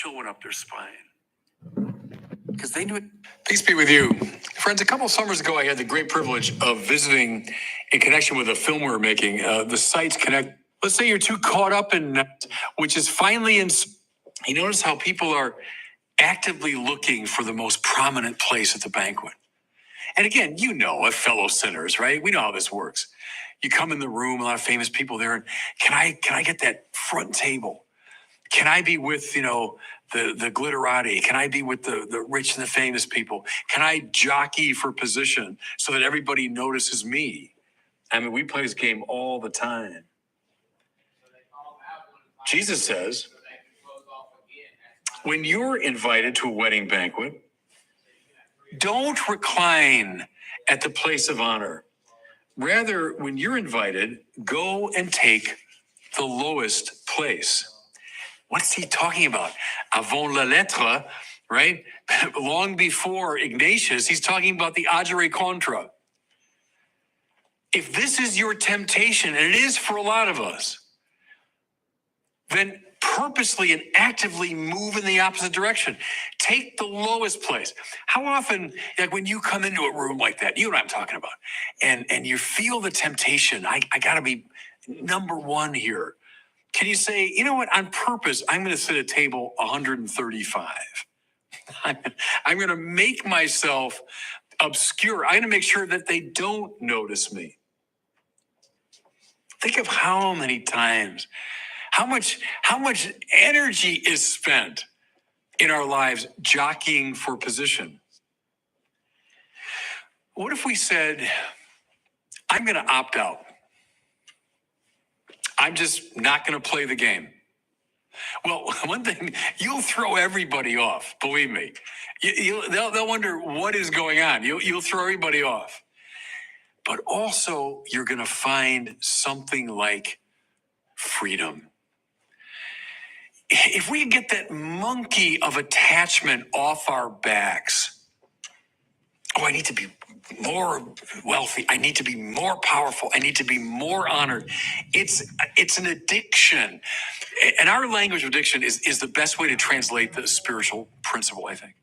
showing up their spine. Because they knew it. Peace be with you. Friends, a couple summers ago, I had the great privilege of visiting in connection with a film we were making, the Sites Connect. Let's say you're too caught up in, which is finally in. You notice how people are actively looking for the most prominent place at the banquet. And again, of fellow sinners, right? We know how this works. You come in the room, a lot of famous people there, and can I get that front table? Can I be with, the glitterati? Can I be with the rich and the famous people? Can I jockey for position so that everybody notices me? I mean, we play this game all the time. Jesus says, when you're invited to a wedding banquet, don't recline at the place of honor. Rather, when you're invited, go and take the lowest place. What's he talking about? Avant la lettre, right? Long before Ignatius, he's talking about the agere contra. If this is your temptation, and it is for a lot of us, then purposely and actively move in the opposite direction. Take the lowest place. How often, like when you come into a room like that, you know what I'm talking about, and you feel the temptation, I got to be number one here. Can you say, you know what, on purpose, I'm going to sit at table 135. I'm going to make myself obscure. I'm going to make sure that they don't notice me. Think of how many times, how much energy is spent in our lives jockeying for position. What if we said, I'm going to opt out. I'm just not going to play the game. Well, one thing, you'll throw everybody off, believe me. They'll wonder what is going on. You'll throw everybody off. But also, you're going to find something like freedom. If we get that monkey of attachment off our backs, I need to be more wealthy. I need to be more powerful. I need to be more honored. It's an addiction. And our language of addiction is the best way to translate the spiritual principle, I think.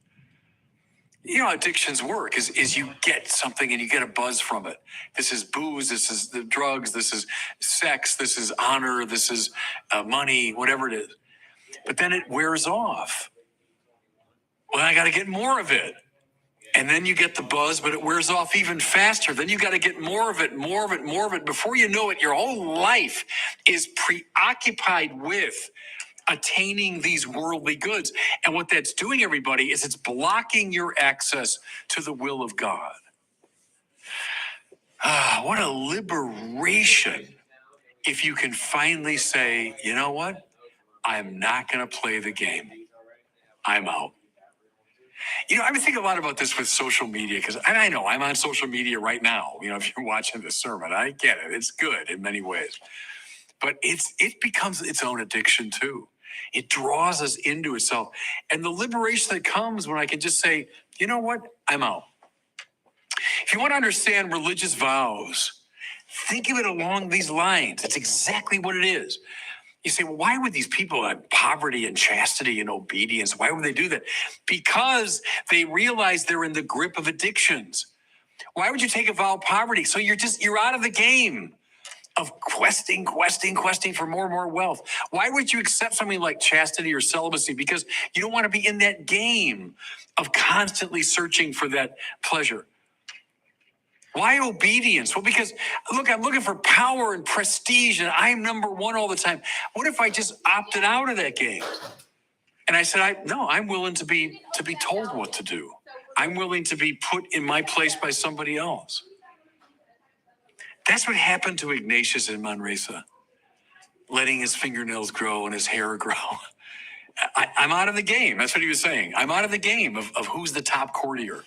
You know how addictions work is you get something and you get a buzz from it. This is booze, this is the drugs, this is sex, this is honor, this is money, whatever it is. But then it wears off. Well, I got to get more of it. And then you get the buzz, but it wears off even faster. Then you got to get more of it, more of it, more of it. Before you know it, your whole life is preoccupied with attaining these worldly goods. And what that's doing, everybody, is it's blocking your access to the will of God. What a liberation if you can finally say, you know what? I'm not going to play the game. I'm out. I've been thinking a lot about this with social media because I know I'm on social media right now. If you're watching this sermon, I get it. It's good in many ways. But it becomes its own addiction too. It draws us into itself. And the liberation that comes when I can just say, you know what? I'm out. If you want to understand religious vows, think of it along these lines. It's exactly what it is. You say, well, why would these people have poverty and chastity and obedience? Why would they do that? Because they realize they're in the grip of addictions. Why would you take a vow of poverty? So you're out of the game of questing for more and more wealth. Why would you accept something like chastity or celibacy? Because you don't want to be in that game of constantly searching for that pleasure. Why obedience? Well, because, look, I'm looking for power and prestige, and I'm number one all the time. What if I just opted out of that game? And I said, no, I'm willing to be told what to do. I'm willing to be put in my place by somebody else. That's what happened to Ignatius in Manresa, letting his fingernails grow and his hair grow. I'm out of the game. That's what he was saying. I'm out of the game of who's the top courtier.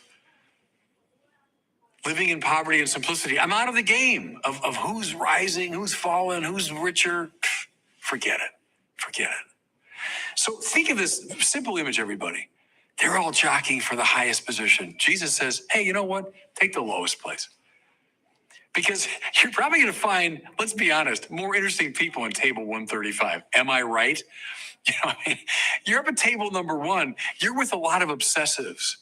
Living in poverty and simplicity. I'm out of the game of who's rising, who's fallen, who's richer. Forget it. So think of this simple image, everybody. They're all jockeying for the highest position. Jesus says, hey, you know what? Take the lowest place. Because you're probably going to find, let's be honest, more interesting people in table 135. Am I right? You know, what I mean, you're up at table number one. You're with a lot of obsessives.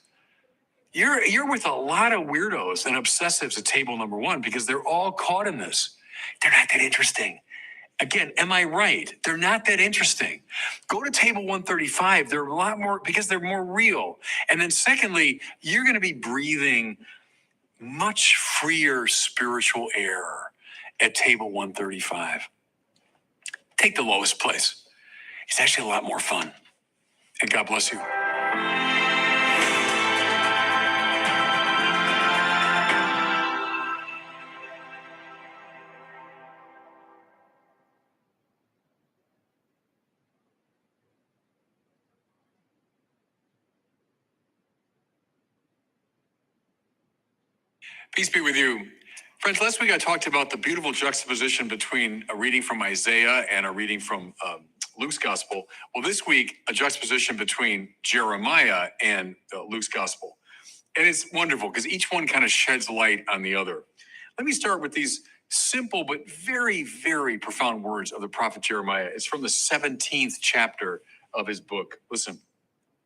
You're with a lot of weirdos and obsessives at table number one because they're all caught in this. They're not that interesting. Again, am I right? They're not that interesting. Go to table 135. They're a lot more because they're more real. And then secondly, you're going to be breathing much freer spiritual air at table 135. Take the lowest place. It's actually a lot more fun. And God bless you. Peace be with you. Friends, last week I talked about the beautiful juxtaposition between a reading from Isaiah and a reading from Luke's gospel. Well, this week, a juxtaposition between Jeremiah and Luke's gospel. And it's wonderful because each one kind of sheds light on the other. Let me start with these simple but very, very profound words of the prophet Jeremiah. It's from the 17th chapter of his book. Listen.